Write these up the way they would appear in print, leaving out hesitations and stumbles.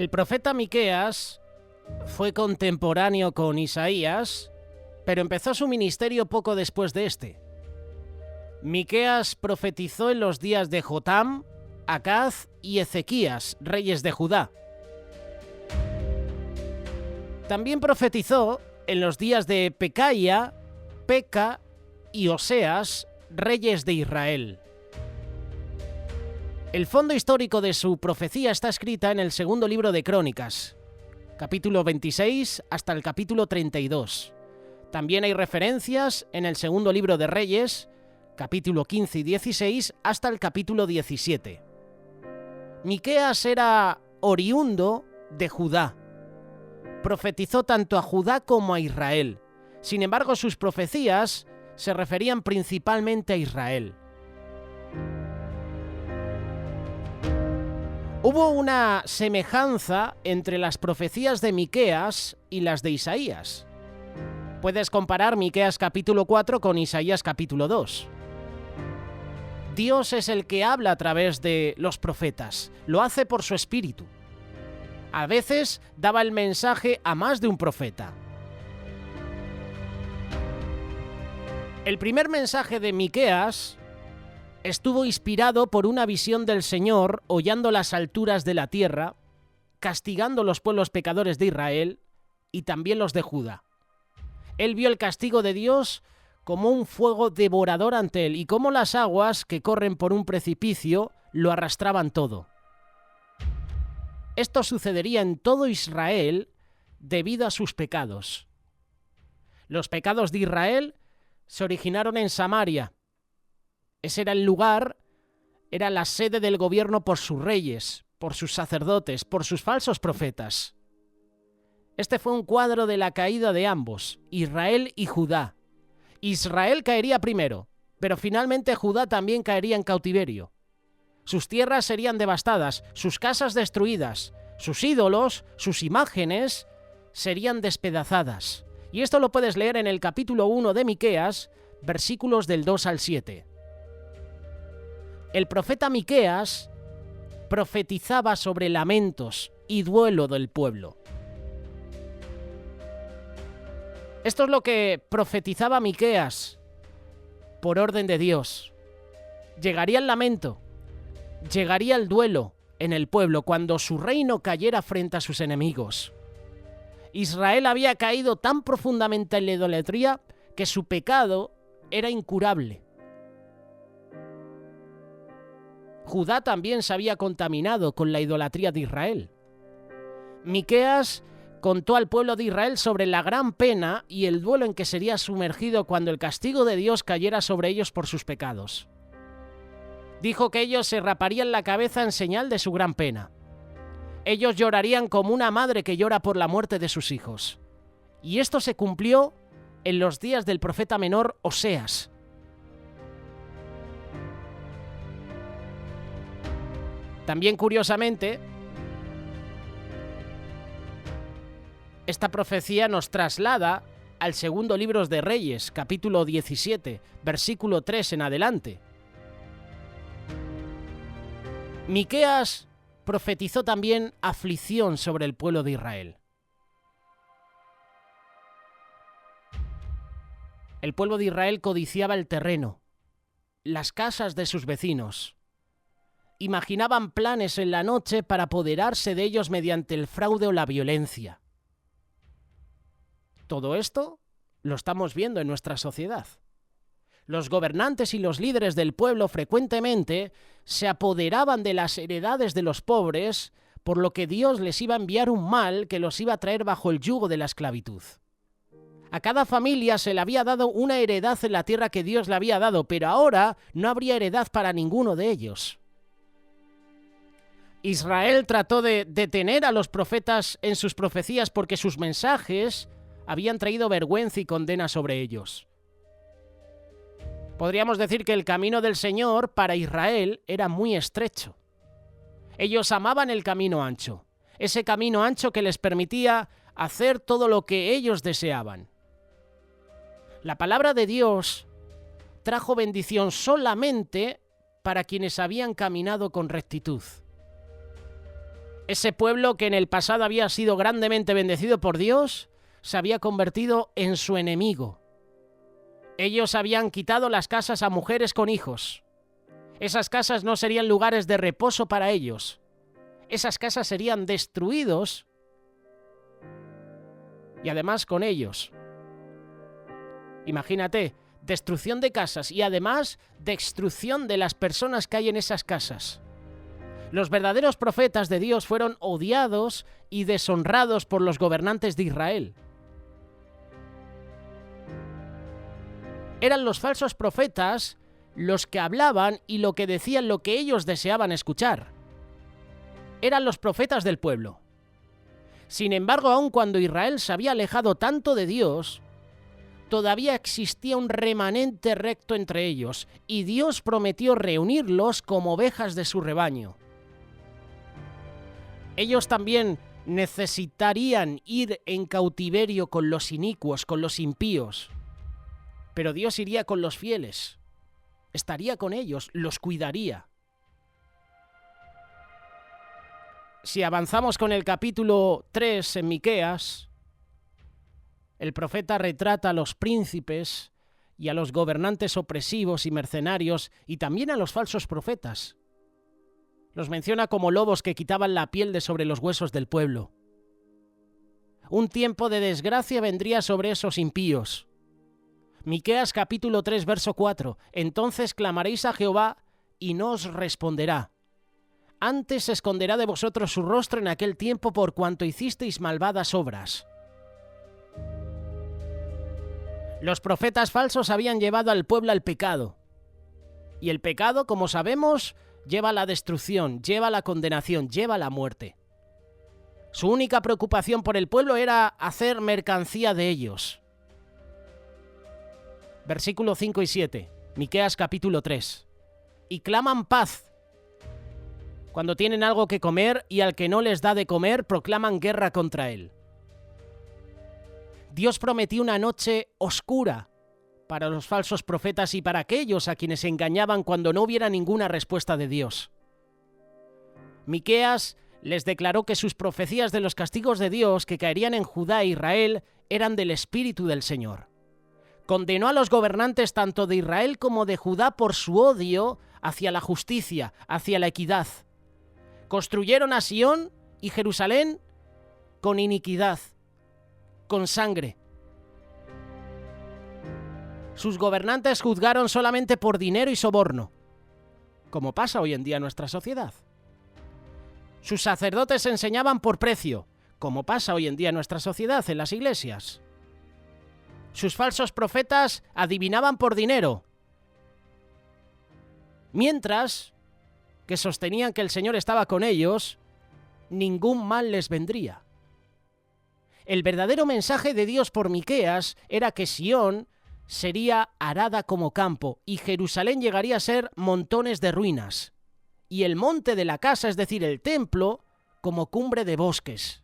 El profeta Miqueas fue contemporáneo con Isaías, pero empezó su ministerio poco después de este. Miqueas profetizó en los días de Jotam, Acaz y Ezequías, reyes de Judá. También profetizó en los días de Pecaía, Peca y Oseas, reyes de Israel. El fondo histórico de su profecía está escrita en el segundo libro de Crónicas, capítulo 26 hasta el capítulo 32. También hay referencias en el segundo libro de Reyes, capítulo 15 y 16 hasta el capítulo 17. Miqueas era oriundo de Judá. Profetizó tanto a Judá como a Israel. Sin embargo, sus profecías se referían principalmente a Israel. Hubo una semejanza entre las profecías de Miqueas y las de Isaías. Puedes comparar Miqueas capítulo 4 con Isaías capítulo 2. Dios es el que habla a través de los profetas, lo hace por su espíritu. A veces daba el mensaje a más de un profeta. El primer mensaje de Miqueas estuvo inspirado por una visión del Señor hollando las alturas de la tierra, castigando los pueblos pecadores de Israel y también los de Judá. Él vio el castigo de Dios como un fuego devorador ante él y como las aguas que corren por un precipicio lo arrastraban todo. Esto sucedería en todo Israel debido a sus pecados. Los pecados de Israel se originaron en Samaria. Ese era el lugar, era la sede del gobierno por sus reyes, por sus sacerdotes, por sus falsos profetas. Este fue un cuadro de la caída de ambos, Israel y Judá. Israel caería primero, pero finalmente Judá también caería en cautiverio. Sus tierras serían devastadas, sus casas destruidas, sus ídolos, sus imágenes serían despedazadas. Y esto lo puedes leer en el capítulo 1 de Miqueas, versículos del 2 al 7. El profeta Miqueas profetizaba sobre lamentos y duelo del pueblo. Esto es lo que profetizaba Miqueas por orden de Dios. Llegaría el lamento, llegaría el duelo en el pueblo cuando su reino cayera frente a sus enemigos. Israel había caído tan profundamente en la idolatría que su pecado era incurable. Judá también se había contaminado con la idolatría de Israel. Miqueas contó al pueblo de Israel sobre la gran pena y el duelo en que sería sumergido cuando el castigo de Dios cayera sobre ellos por sus pecados. Dijo que ellos se raparían la cabeza en señal de su gran pena. Ellos llorarían como una madre que llora por la muerte de sus hijos. Y esto se cumplió en los días del profeta menor Oseas. También curiosamente, esta profecía nos traslada al segundo libro de Reyes, capítulo 17, versículo 3 en adelante. Miqueas profetizó también aflicción sobre el pueblo de Israel. El pueblo de Israel codiciaba el terreno, las casas de sus vecinos. Imaginaban planes en la noche para apoderarse de ellos mediante el fraude o la violencia. Todo esto lo estamos viendo en nuestra sociedad. Los gobernantes y los líderes del pueblo frecuentemente se apoderaban de las heredades de los pobres, por lo que Dios les iba a enviar un mal que los iba a traer bajo el yugo de la esclavitud. A cada familia se le había dado una heredad en la tierra que Dios le había dado, pero ahora no habría heredad para ninguno de ellos. Israel trató de detener a los profetas en sus profecías porque sus mensajes habían traído vergüenza y condena sobre ellos. Podríamos decir que el camino del Señor para Israel era muy estrecho. Ellos amaban el camino ancho, ese camino ancho que les permitía hacer todo lo que ellos deseaban. La palabra de Dios trajo bendición solamente para quienes habían caminado con rectitud. Ese pueblo que en el pasado había sido grandemente bendecido por Dios, se había convertido en su enemigo. Ellos habían quitado las casas a mujeres con hijos. Esas casas no serían lugares de reposo para ellos. Esas casas serían destruidos y además con ellos. Imagínate, destrucción de casas y además destrucción de las personas que hay en esas casas. Los verdaderos profetas de Dios fueron odiados y deshonrados por los gobernantes de Israel. Eran los falsos profetas los que hablaban y lo que decían lo que ellos deseaban escuchar. Eran los profetas del pueblo. Sin embargo, aun cuando Israel se había alejado tanto de Dios, todavía existía un remanente recto entre ellos, y Dios prometió reunirlos como ovejas de su rebaño. Ellos también necesitarían ir en cautiverio con los inicuos, con los impíos, pero Dios iría con los fieles, estaría con ellos, los cuidaría. Si avanzamos con el capítulo 3 en Miqueas, el profeta retrata a los príncipes y a los gobernantes opresivos y mercenarios y también a los falsos profetas. Los menciona como lobos que quitaban la piel de sobre los huesos del pueblo. Un tiempo de desgracia vendría sobre esos impíos. Miqueas capítulo 3, verso 4. Entonces clamaréis a Jehová y no os responderá. Antes se esconderá de vosotros su rostro en aquel tiempo por cuanto hicisteis malvadas obras. Los profetas falsos habían llevado al pueblo al pecado. Y el pecado, como sabemos, lleva a la destrucción, lleva a la condenación, lleva a la muerte. Su única preocupación por el pueblo era hacer mercancía de ellos. Versículos 5 y 7, Miqueas capítulo 3. Y claman paz cuando tienen algo que comer, y al que no les da de comer proclaman guerra contra él. Dios prometió una noche oscura para los falsos profetas y para aquellos a quienes engañaban cuando no hubiera ninguna respuesta de Dios. Miqueas les declaró que sus profecías de los castigos de Dios que caerían en Judá e Israel eran del Espíritu del Señor. Condenó a los gobernantes tanto de Israel como de Judá por su odio hacia la justicia, hacia la equidad. Construyeron a Sión y Jerusalén con iniquidad, con sangre. Sus gobernantes juzgaron solamente por dinero y soborno, como pasa hoy en día en nuestra sociedad. Sus sacerdotes enseñaban por precio, como pasa hoy en día en nuestra sociedad, en las iglesias. Sus falsos profetas adivinaban por dinero, mientras que sostenían que el Señor estaba con ellos, ningún mal les vendría. El verdadero mensaje de Dios por Miqueas era que Sión sería arada como campo y Jerusalén llegaría a ser montones de ruinas, y el monte de la casa, es decir, el templo, como cumbre de bosques.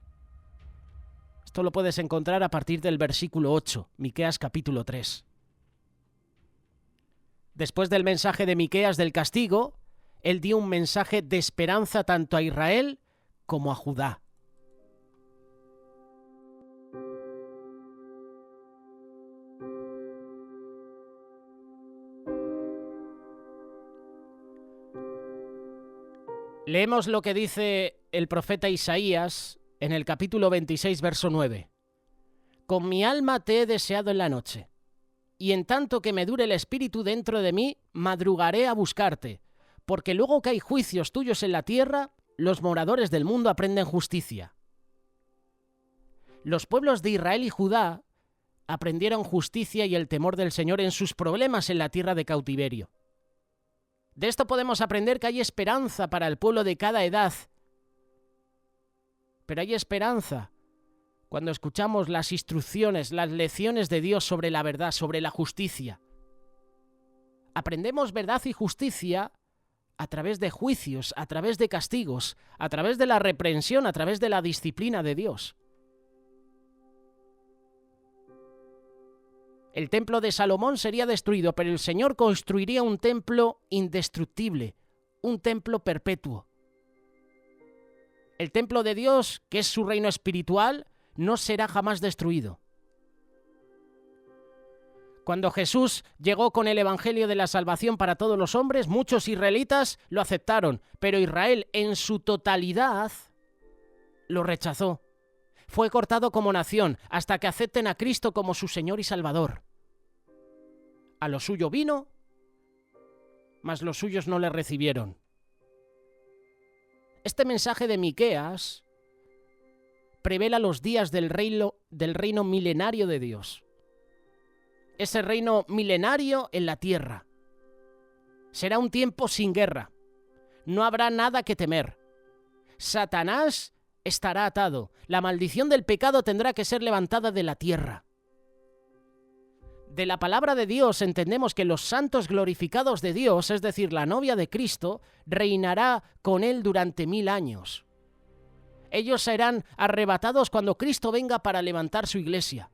Esto lo puedes encontrar a partir del versículo 8, Miqueas capítulo 3. Después del mensaje de Miqueas del castigo, él dio un mensaje de esperanza tanto a Israel como a Judá. Leemos lo que dice el profeta Isaías en el capítulo 26, verso 9. Con mi alma te he deseado en la noche, y en tanto que me dure el espíritu dentro de mí, madrugaré a buscarte, porque luego que hay juicios tuyos en la tierra, los moradores del mundo aprenden justicia. Los pueblos de Israel y Judá aprendieron justicia y el temor del Señor en sus problemas en la tierra de cautiverio. De esto podemos aprender que hay esperanza para el pueblo de cada edad. Pero hay esperanza cuando escuchamos las instrucciones, las lecciones de Dios sobre la verdad, sobre la justicia. Aprendemos verdad y justicia a través de juicios, a través de castigos, a través de la reprensión, a través de la disciplina de Dios. El templo de Salomón sería destruido, pero el Señor construiría un templo indestructible, un templo perpetuo. El templo de Dios, que es su reino espiritual, no será jamás destruido. Cuando Jesús llegó con el evangelio de la salvación para todos los hombres, muchos israelitas lo aceptaron, pero Israel en su totalidad lo rechazó. Fue cortado como nación hasta que acepten a Cristo como su Señor y Salvador. A lo suyo vino, mas los suyos no le recibieron. Este mensaje de Miqueas prevela los días del reino milenario de Dios. Ese reino milenario en la tierra. Será un tiempo sin guerra. No habrá nada que temer. Satanás estará atado. La maldición del pecado tendrá que ser levantada de la tierra. De la palabra de Dios entendemos que los santos glorificados de Dios, es decir, la novia de Cristo, reinará con él durante 1000 años. Ellos serán arrebatados cuando Cristo venga para levantar su iglesia.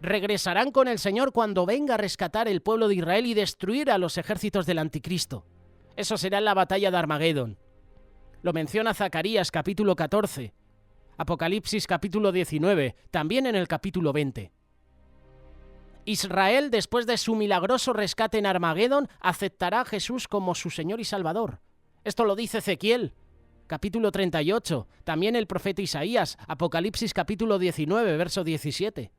Regresarán con el Señor cuando venga a rescatar el pueblo de Israel y destruir a los ejércitos del anticristo. Eso será en la batalla de Armagedón. Lo menciona Zacarías capítulo 14, Apocalipsis capítulo 19, también en el capítulo 20. Israel, después de su milagroso rescate en Armagedón, aceptará a Jesús como su Señor y Salvador. Esto lo dice Ezequiel, capítulo 38, también el profeta Isaías, Apocalipsis capítulo 19, verso 17.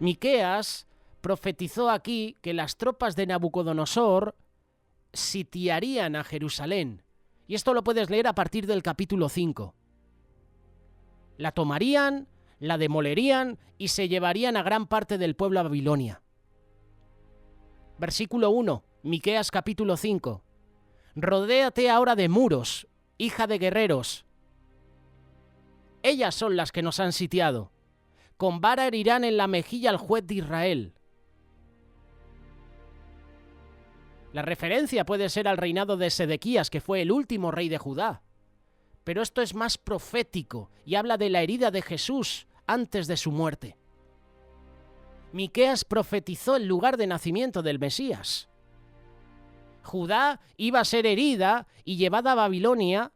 Miqueas profetizó aquí que las tropas de Nabucodonosor sitiarían a Jerusalén. Y esto lo puedes leer a partir del capítulo 5. La tomarían, la demolerían y se llevarían a gran parte del pueblo a Babilonia. Versículo 1, Miqueas capítulo 5. Rodéate ahora de muros, hija de guerreros. Ellas son las que nos han sitiado. Con vara herirán en la mejilla al juez de Israel. La referencia puede ser al reinado de Sedequías, que fue el último rey de Judá. Pero esto es más profético y habla de la herida de Jesús antes de su muerte. Miqueas profetizó el lugar de nacimiento del Mesías. Judá iba a ser herida y llevada a Babilonia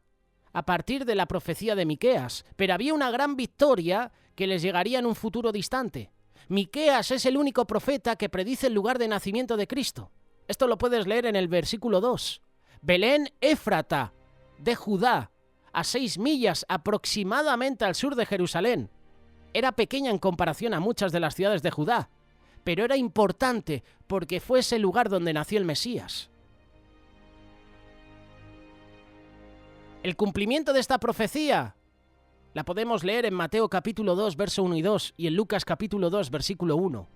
a partir de la profecía de Miqueas, pero había una gran victoria que les llegaría en un futuro distante. Miqueas es el único profeta que predice el lugar de nacimiento de Cristo. Esto lo puedes leer en el versículo 2. Belén Éfrata, de Judá, a 6 millas aproximadamente al sur de Jerusalén. Era pequeña en comparación a muchas de las ciudades de Judá, pero era importante porque fue ese lugar donde nació el Mesías. El cumplimiento de esta profecía la podemos leer en Mateo capítulo 2, verso 1 y 2, y en Lucas capítulo 2, versículo 1.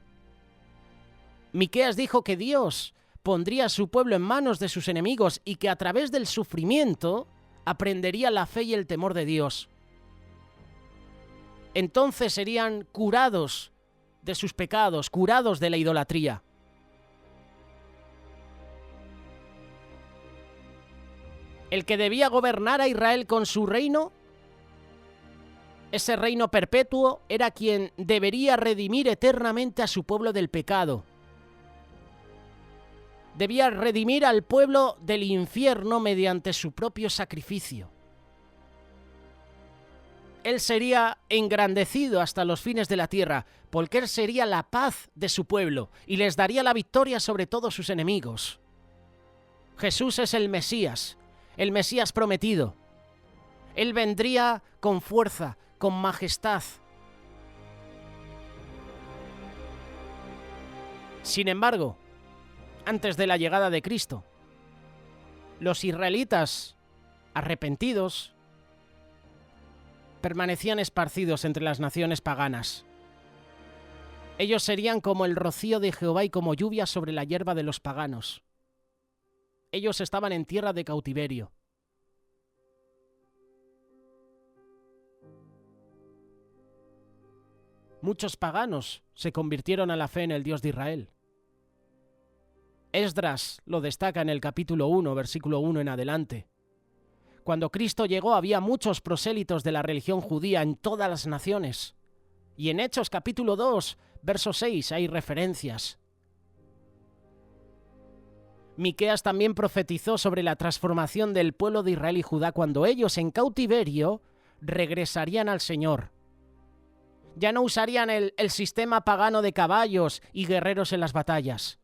Miqueas dijo que Dios pondría a su pueblo en manos de sus enemigos y que a través del sufrimiento aprendería la fe y el temor de Dios. Entonces serían curados de sus pecados, curados de la idolatría. El que debía gobernar a Israel con su reino, ese reino perpetuo, era quien debería redimir eternamente a su pueblo del pecado. Debía redimir al pueblo del infierno mediante su propio sacrificio. Él sería engrandecido hasta los fines de la tierra, porque él sería la paz de su pueblo y les daría la victoria sobre todos sus enemigos. Jesús es el Mesías prometido. Él vendría con fuerza, con majestad. Sin embargo, antes de la llegada de Cristo, los israelitas arrepentidos permanecían esparcidos entre las naciones paganas. Ellos serían como el rocío de Jehová y como lluvia sobre la hierba de los paganos. Ellos estaban en tierra de cautiverio. Muchos paganos se convirtieron a la fe en el Dios de Israel. Esdras lo destaca en el capítulo 1, versículo 1 en adelante. Cuando Cristo llegó había muchos prosélitos de la religión judía en todas las naciones. Y en Hechos capítulo 2, verso 6 hay referencias. Miqueas también profetizó sobre la transformación del pueblo de Israel y Judá cuando ellos en cautiverio regresarían al Señor. Ya no usarían el sistema pagano de caballos y guerreros en las batallas.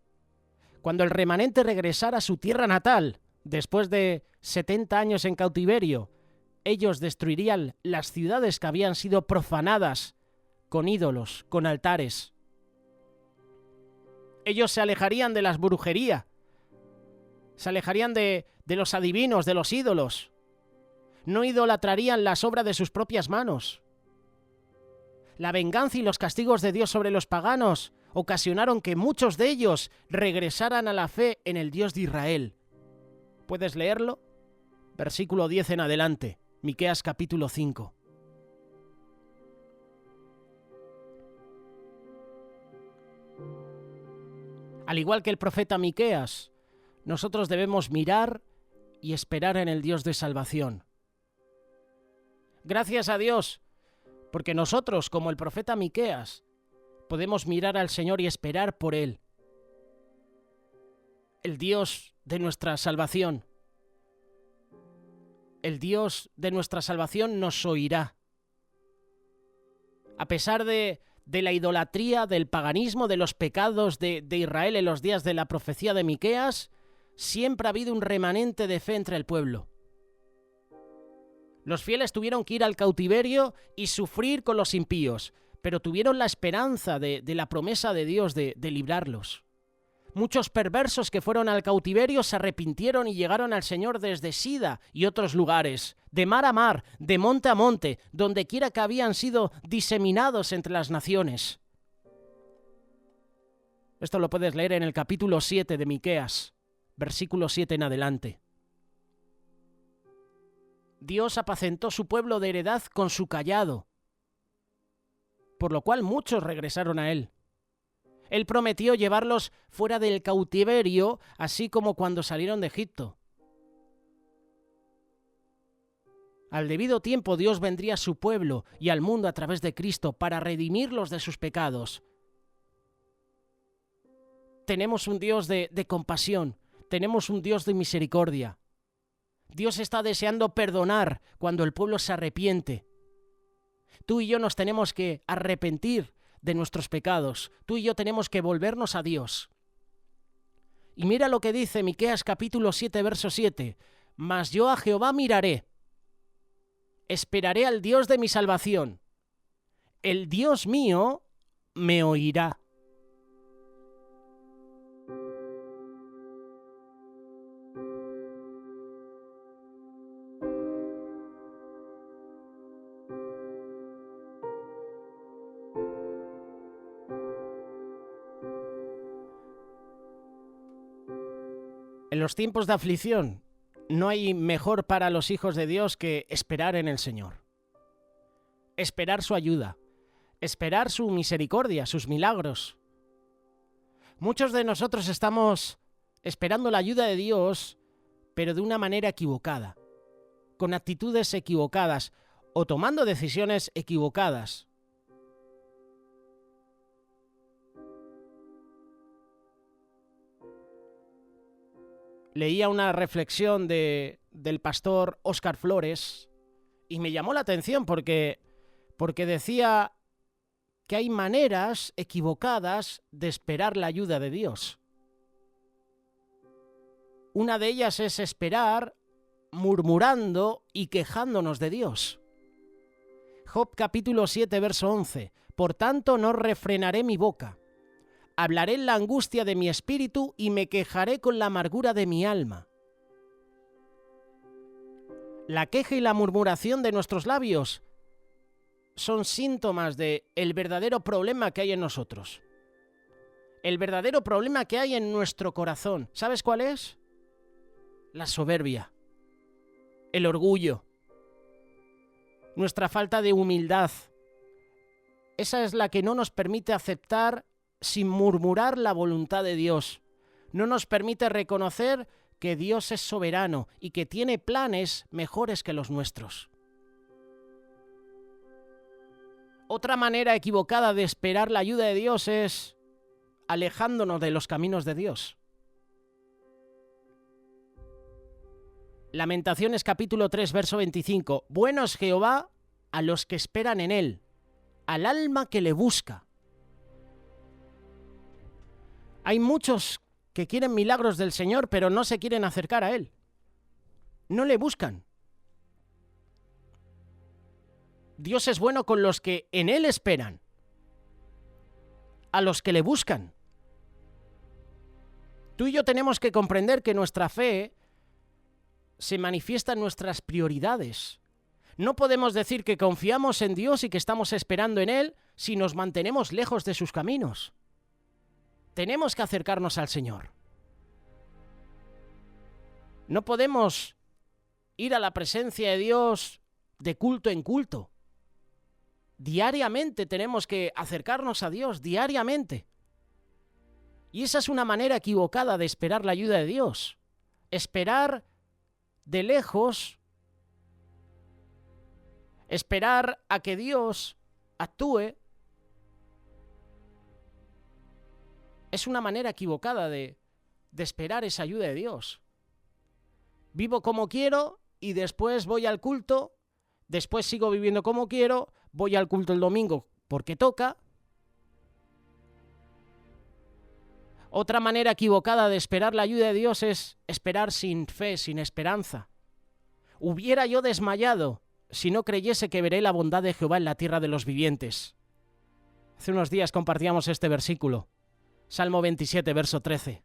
Cuando el remanente regresara a su tierra natal, después de 70 años en cautiverio, ellos destruirían las ciudades que habían sido profanadas con ídolos, con altares. Ellos se alejarían de las brujerías, se alejarían de los adivinos, de los ídolos. No idolatrarían las obras de sus propias manos. La venganza y los castigos de Dios sobre los paganos ocasionaron que muchos de ellos regresaran a la fe en el Dios de Israel. ¿Puedes leerlo? Versículo 10 en adelante, Miqueas capítulo 5. Al igual que el profeta Miqueas, nosotros debemos mirar y esperar en el Dios de salvación. Gracias a Dios, porque nosotros, como el profeta Miqueas, podemos mirar al Señor y esperar por Él. El Dios de nuestra salvación. El Dios de nuestra salvación nos oirá. A pesar de la idolatría, del paganismo, de los pecados de Israel en los días de la profecía de Miqueas, siempre ha habido un remanente de fe entre el pueblo. Los fieles tuvieron que ir al cautiverio y sufrir con los impíos, pero tuvieron la esperanza de la promesa de Dios de librarlos. Muchos perversos que fueron al cautiverio se arrepintieron y llegaron al Señor desde Sida y otros lugares, de mar a mar, de monte a monte, donde quiera que habían sido diseminados entre las naciones. Esto lo puedes leer en el capítulo 7 de Miqueas, versículo 7 en adelante. Dios apacentó su pueblo de heredad con su cayado, por lo cual muchos regresaron a Él. Él prometió llevarlos fuera del cautiverio, así como cuando salieron de Egipto. Al debido tiempo Dios vendría a su pueblo y al mundo a través de Cristo para redimirlos de sus pecados. Tenemos un Dios de compasión, tenemos un Dios de misericordia. Dios está deseando perdonar cuando el pueblo se arrepiente. Tú y yo nos tenemos que arrepentir de nuestros pecados. Tú y yo tenemos que volvernos a Dios. Y mira lo que dice Miqueas capítulo 7, verso 7. Mas yo a Jehová miraré, esperaré al Dios de mi salvación. El Dios mío me oirá. En los tiempos de aflicción, no hay mejor para los hijos de Dios que esperar en el Señor. Esperar su ayuda, esperar su misericordia, sus milagros. Muchos de nosotros estamos esperando la ayuda de Dios, pero de una manera equivocada, con actitudes equivocadas o tomando decisiones equivocadas. Leía una reflexión del pastor Óscar Flores y me llamó la atención porque decía que hay maneras equivocadas de esperar la ayuda de Dios. Una de ellas es esperar murmurando y quejándonos de Dios. Job capítulo 7, verso 11. Por tanto no refrenaré mi boca. Hablaré en la angustia de mi espíritu y me quejaré con la amargura de mi alma. La queja y la murmuración de nuestros labios son síntomas del verdadero problema que hay en nosotros. El verdadero problema que hay en nuestro corazón. ¿Sabes cuál es? La soberbia, el orgullo, nuestra falta de humildad. Esa es la que no nos permite aceptar sin murmurar la voluntad de Dios. No nos permite reconocer que Dios es soberano y que tiene planes mejores que los nuestros. Otra manera equivocada de esperar la ayuda de Dios es alejándonos de los caminos de Dios. Lamentaciones capítulo 3, verso 25. Bueno es Jehová a los que esperan en él, al alma que le busca. Hay muchos que quieren milagros del Señor, pero no se quieren acercar a él. No le buscan. Dios es bueno con los que en él esperan, a los que le buscan. Tú y yo tenemos que comprender que nuestra fe se manifiesta en nuestras prioridades. No podemos decir que confiamos en Dios y que estamos esperando en Él si nos mantenemos lejos de sus caminos. Tenemos que acercarnos al Señor. No podemos ir a la presencia de Dios de culto en culto. Diariamente tenemos que acercarnos a Dios, diariamente. Y esa es una manera equivocada de esperar la ayuda de Dios. Esperar de lejos, esperar a que Dios actúe, es una manera equivocada de esperar esa ayuda de Dios. Vivo como quiero y después voy al culto, después sigo viviendo como quiero, voy al culto el domingo porque toca. Otra manera equivocada de esperar la ayuda de Dios es esperar sin fe, sin esperanza. Hubiera yo desmayado si no creyese que veré la bondad de Jehová en la tierra de los vivientes. Hace unos días compartíamos este versículo. Salmo 27, verso 13.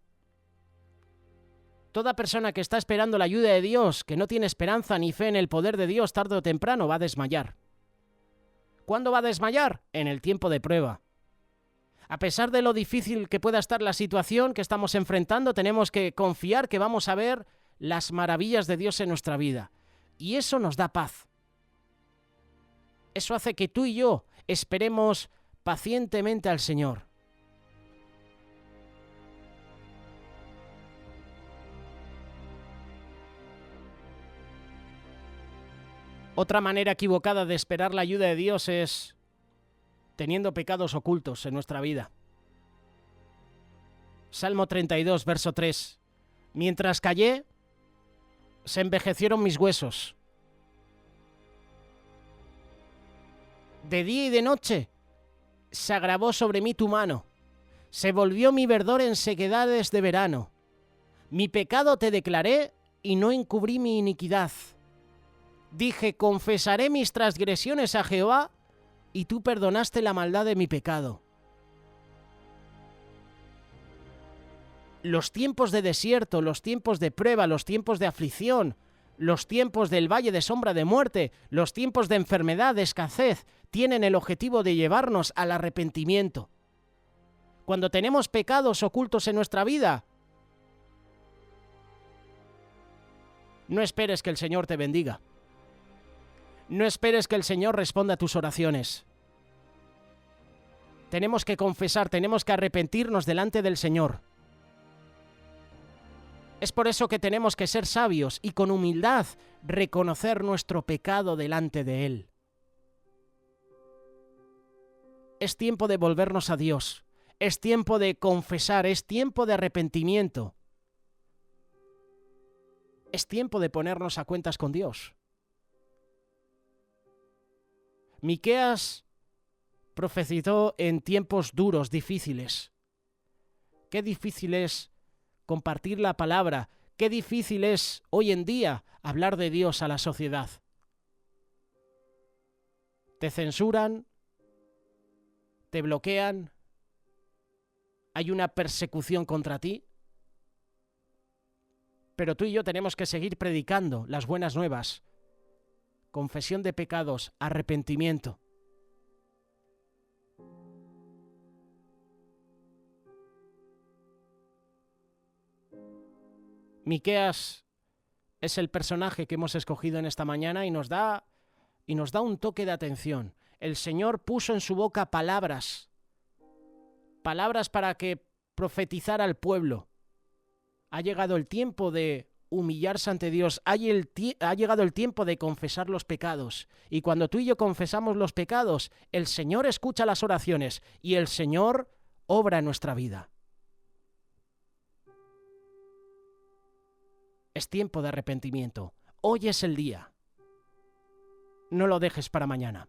Toda persona que está esperando la ayuda de Dios, que no tiene esperanza ni fe en el poder de Dios, tarde o temprano va a desmayar. ¿Cuándo va a desmayar? En el tiempo de prueba. A pesar de lo difícil que pueda estar la situación que estamos enfrentando, tenemos que confiar que vamos a ver las maravillas de Dios en nuestra vida. Y eso nos da paz. Eso hace que tú y yo esperemos pacientemente al Señor. Otra manera equivocada de esperar la ayuda de Dios es teniendo pecados ocultos en nuestra vida. Salmo 32, verso 3. Mientras callé, se envejecieron mis huesos. De día y de noche se agravó sobre mí tu mano. Se volvió mi verdor en sequedades de verano. Mi pecado te declaré y no encubrí mi iniquidad. Dije, confesaré mis transgresiones a Jehová, y tú perdonaste la maldad de mi pecado. Los tiempos de desierto, los tiempos de prueba, los tiempos de aflicción, los tiempos del valle de sombra de muerte, los tiempos de enfermedad, de escasez, tienen el objetivo de llevarnos al arrepentimiento. Cuando tenemos pecados ocultos en nuestra vida, no esperes que el Señor te bendiga. No esperes que el Señor responda a tus oraciones. Tenemos que confesar, tenemos que arrepentirnos delante del Señor. Es por eso que tenemos que ser sabios y con humildad reconocer nuestro pecado delante de Él. Es tiempo de volvernos a Dios. Es tiempo de confesar, es tiempo de arrepentimiento. Es tiempo de ponernos a cuentas con Dios. Miqueas profetizó en tiempos duros, difíciles. Qué difícil es compartir la palabra, qué difícil es hoy en día hablar de Dios a la sociedad. Te censuran, te bloquean, hay una persecución contra ti. Pero tú y yo tenemos que seguir predicando las buenas nuevas. Confesión de pecados, arrepentimiento. Miqueas es el personaje que hemos escogido en esta mañana y nos da un toque de atención. El Señor puso en su boca palabras para que profetizara al pueblo. Ha llegado el tiempo de humillarse ante Dios, ha llegado el tiempo de confesar los pecados. Y cuando tú y yo confesamos los pecados, el Señor escucha las oraciones y el Señor obra en nuestra vida. Es tiempo de arrepentimiento. Hoy es el día. No lo dejes para mañana.